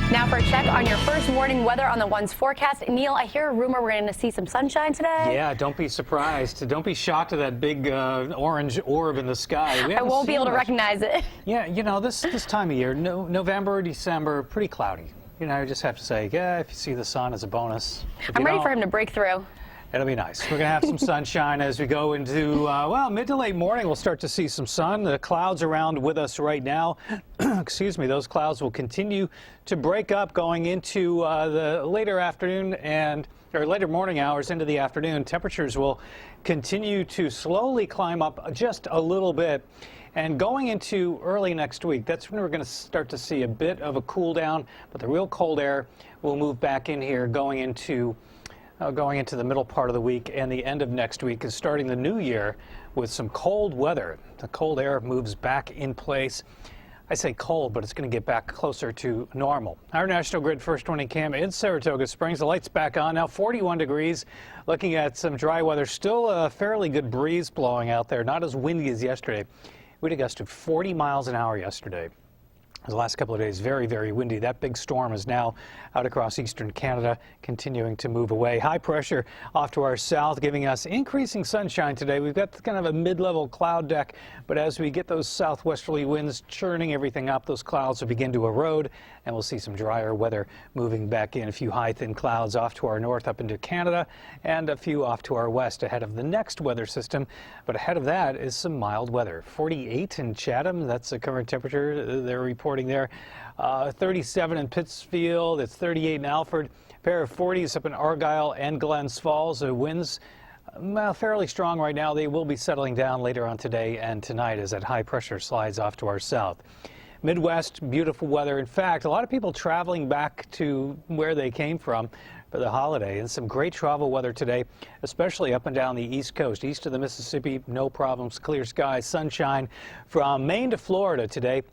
Now for a check on your first morning weather on the One's forecast. Neil, I hear a rumor we're going to see some sunshine today. Yeah, don't be surprised. Don't be shocked at that big orange orb in the sky. I won't be able to recognize it. Yeah, you know, this time of year, November, December, pretty cloudy. You know, I just have to say, yeah, if you see the sun, it's a bonus. I'm ready for him to break through. It'll be nice. We're going to have some sunshine as we go into, well, mid to late morning. We'll start to see some sun. The clouds around with us right now. Excuse me. Those clouds will continue to break up going into the later afternoon or later morning hours into the afternoon. Temperatures will continue to slowly climb up just a little bit. And going into early next week, that's when we're going to start to see a bit of a cool down. But the real cold air will move back in here going into the middle part of the week and the end of next week, and starting the new year with some cold weather. The cold air moves back in place. I say cold, but it's going to get back closer to normal. Our National Grid First Warning Cam in Saratoga Springs. The light's back on now, 41 degrees. Looking at some dry weather. Still a fairly good breeze blowing out there. Not as windy as yesterday. We had a gust of 40 miles an hour yesterday. The last couple of days, very, very windy. That big storm is now out across eastern Canada, continuing to move away. High pressure off to our south, giving us increasing sunshine today. We've got kind of a mid-level cloud deck, but as we get those southwesterly winds churning everything up, those clouds will begin to erode, and we'll see some drier weather moving back in. A few high, thin clouds off to our north up into Canada, and a few off to our west ahead of the next weather system. But ahead of that is some mild weather. 48 in Chatham, that's the current temperature they're reporting there. 37 in Pittsfield, it's 38 in Alford, a pair of 40s up in Argyle and Glens Falls. The winds fairly strong right now. They will be settling down later on today and tonight as that high pressure slides off to our south. Midwest, beautiful weather. In fact, a lot of people traveling back to where they came from for the holiday, and some great travel weather today, especially up and down the East Coast. East of the Mississippi, no problems, clear skies, sunshine from Maine to Florida today.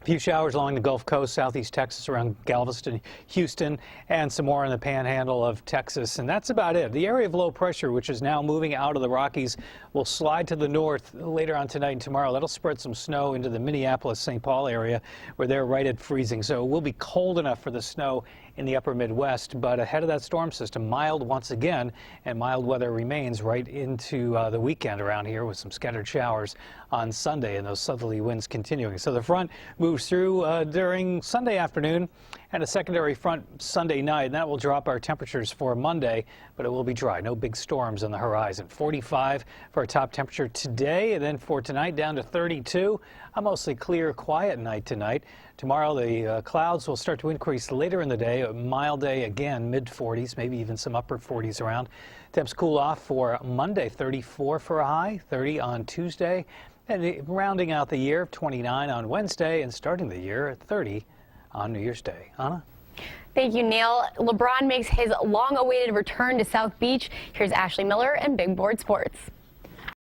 A few showers along the Gulf Coast, southeast Texas around Galveston, Houston, and some more in the panhandle of Texas. And that's about it. The area of low pressure, which is now moving out of the Rockies, will slide to the north later on tonight and tomorrow. That'll spread some snow into the Minneapolis-St. Paul area, where they're right at freezing. So it will be cold enough for the snow in the upper Midwest, but ahead of that storm system, mild once again, and mild weather remains right into the weekend around here with some scattered showers on Sunday and those southerly winds continuing. So the front moves through during Sunday afternoon and a secondary front Sunday night, and that will drop our temperatures for Monday, but it will be dry. No big storms on the horizon. 45 for our top temperature today, and then for tonight down to 32. A mostly clear, quiet night tonight. Tomorrow the clouds will start to increase later in the day. A mild day again, mid-40s, maybe even some upper 40s around. Temps cool off for Monday, 34 for a high, 30 on Tuesday, and rounding out the year, 29 on Wednesday, and starting the year at 30 on New Year's Day. Anna? Thank you, Neil. LeBron makes his long-awaited return to South Beach. Here's Ashley Miller and Big Board Sports.